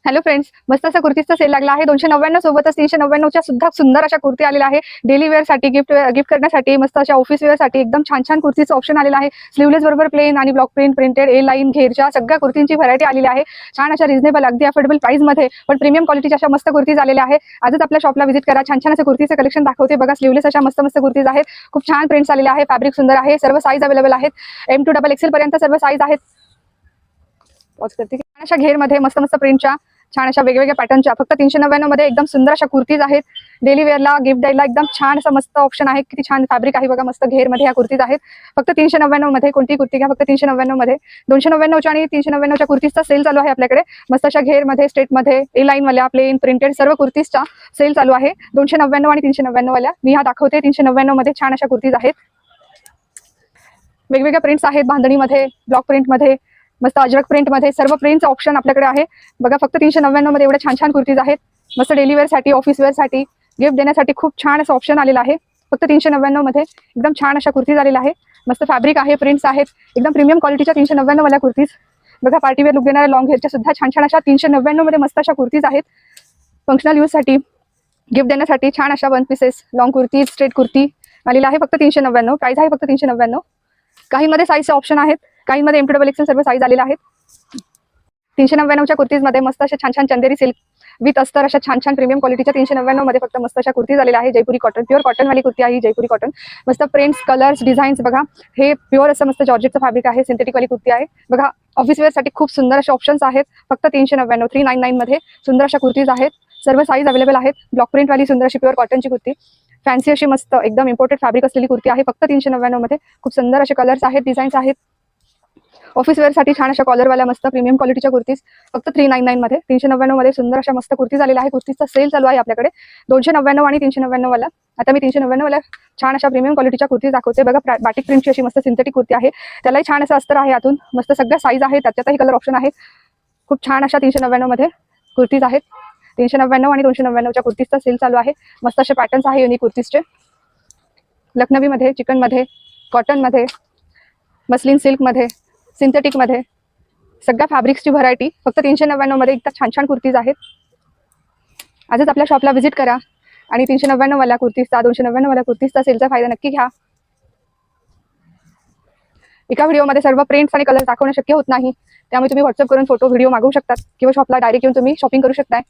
Hello friends, मस्त असा कुर्तीचा sale लागला आहे 299 सोबतच 399च्या सुद्धा सुंदर अशा कुर्ती आलेल्या आहे. डेली वेअर साठी गिफ्ट करण्यासाठी मस्त अशा ऑफिस वेअर साठी एकदम छान छान कुर्तीचं ऑप्शन आलेला आहे. स्लीवलेस बरोबर प्लेन आणि ब्लॉक प्रिंट, प्रिंटेड, ए लाईन, घेरच्या सगळ्या कुर्तींची व्हरायटी आलेली आहे. छान अशा रिझनेबल अगदी अफोर्डेबल प्राइस मध्ये पण प्रीमियम क्वालिटीच्या अशा मस्त कुर्तीज आलेल्या आहे. आजच आपल्या शॉपला व्हिजिट करा. छान छान असे कुर्तीचे कलेक्शन दाखवते बघा. स्लीवलेस अशा मस्त मस्त कुर्तीज आहेत. खूप छान प्रिंट्स आलेले आहे. फॅब्रिक सुंदर आहे. सर्व साईज अवेलेबल आहेत. M to XXL पर्यंत सर्व साईज आहेत. अशा घेरमध्ये मस्त मस्त प्रिंटच्या छान अशा वेगवेगळ्या पॅटर्नच्या फक्त 399 मध्ये एकदम सुंदर अशा कुर्तीज आहेत. डेली वेअरला गिफ्ट द्यायला एकदम छान असा मस्त ऑप्शन आहे. किती छान फॅब्रिक आहे बघा. मस्त घेरमध्ये ह्या कुर्तीज आहेत. फक्त 399 मध्ये कोणती कुर्ती घ्या फक्त 399 मध्ये. 299च्या आणि 399च्या कुर्तीजचा सेल चालू आहे आपल्याकडे. मस्त अशा घेरमध्ये, स्ट्रेटमध्ये, ए लाईन वाल्या, प्लेन, प्रिंटेड सर्व कुर्तीजचा सेल चालू आहे. 299 आणि 399 वाल्या मी ह्या दाखवते. 399 मध्ये छान अशा कुर्तीज आहेत. वेगवेगळ्या प्रिंट्स आहेत. बांधणीमध्ये, ब्लॉक प्रिंटमध्ये, मस्त अजरक प्रिंटमध्ये सर्व प्रिंटचं ऑप्शन आपल्याकडे आहे बघा. फक्त 399 मध्ये एवढ्या छान छान कुर्तीज आहेत. मस्त डेली वेअरसाठी, ऑफिस वेअरसाठी, गिफ्ट देण्यासाठी खूप छान असं ऑप्शन आलेलं आहे. फक्त 399 मध्ये एकदम छान अशा कुर्तीज आलेल्या आहे. मस्त फॅब्रिक आहे, प्रिंट्स आहेत. एकदम प्रीमियम क्वालिटीच्या 399 वाल्या कुर्तीज बघा. पार्टी वेअर लुक देणाऱ्या लॉंग हेअरच्या सुद्धा छान छान अशा 399 मध्ये मस्त अशा कुर्तीज आहेत. फंक्शनल यूजसाठी, गिफ्ट देण्यासाठी छान अशा 1 pieces long kurti, straight kurti आलेला आहे. फक्त 399 प्राइस आहे. फक्त 399. काहीमध्ये साईजचे ऑप्शन आहेत. काहीमध्ये M to XXL सर्व साईज आलेला आहेत. 399च्या कुर्तीजमध्ये मस्त अशा छान छान चंदेरी सिल्क विथ अस्तर अशा छान छान प्रीमियम क्वालिटीच्या 399 मध्ये फक्त मस्त अशा कुर्तीज आलेल्या आहे. जयपुरी कॉटन, प्युअर कॉटन वाली कुर्ती आहे. जयपुरी कॉटन मस्त प्रिंट्स, कलर्स, डिझाईन्स बघा. हे प्युअर असं मस्त जॉर्जेटचं फॅब्रिक आहे. सिंथेटिक वाली कुर्ती आहे बघा. ऑफिस वेअरसाठी खूप सुंदर असे ऑप्शन्स आहेत. फक्त 399 399 मध्ये सुंदर अशा कुर्तीज आहेत. सर्व साईज अवेलेबल आहेत. ब्लॉक प्रिंट वाली सुंदर अशी प्युअर कॉटनची कुर्ती, फॅन्सी अशी मस्त एकदम इम्पोर्टेड फॅब्रिक असलेली कुर्ती आहे. फक्त 399 मध्ये खूप सुंदर असे कलर्स आहेत, डिझाईन्स आहेत. ऑफिस वेअरसाठी छान अशा कॉलरवाल्या मस्त प्रीमियम क्वालिटीच्या कुर्तीज फक्त 399 मध्ये. 399 मध्ये सुंदर अशा मस्त कुर्तीज आलेल्या आहे. कुर्तीचा सेल चालू आहे आपल्याकडे. 299 आणि 399 वाला. आता मी 399 वाला छान अशा प्रीमियम क्वालिटीच्या कुर्तीज दाखवते बघा. बाटिक प्रिंटची अशी मस्त सिंथेटिक कुर्ती आहे. त्यालाही छान असं अस्तर आहे आतून. मस्त सगळ्या साईज आहेत. त्याच्यातही कलर ऑप्शन आहे. खूप छान अशा 399 मध्ये कुर्तीज आहेत. 399 आणि 299च्या कुर्तीजचा सेल चालू आहे. मस्त असे पॅटर्न्स आहे युनिक कुर्तीजचे. लखनवीमध्ये, चिकनमध्ये, कॉटनमध्ये, मस्लिन सिल्कमध्ये, सिंथेटिकमध्ये सगळ्या फॅब्रिक्सची व्हरायटी फक्त 399 मध्ये एकदम छान छान कुर्तीज आहेत. आजच आपल्या शॉपला व्हिजिट करा आणि 399 वाल्या कुर्तीजचा, 299 वाल्या कुर्तीजचा सेलचा फायदा नक्की घ्या. एका व्हिडिओमध्ये सर्व प्रिंट्स आणि कलर दाखवणं शक्य होत नाही. त्यामुळे तुम्ही व्हॉट्सअप करून फोटो, व्हिडिओ मागवू शकतात किंवा शॉपला डायरेक्ट येऊन तुम्ही शॉपिंग करू शकताय.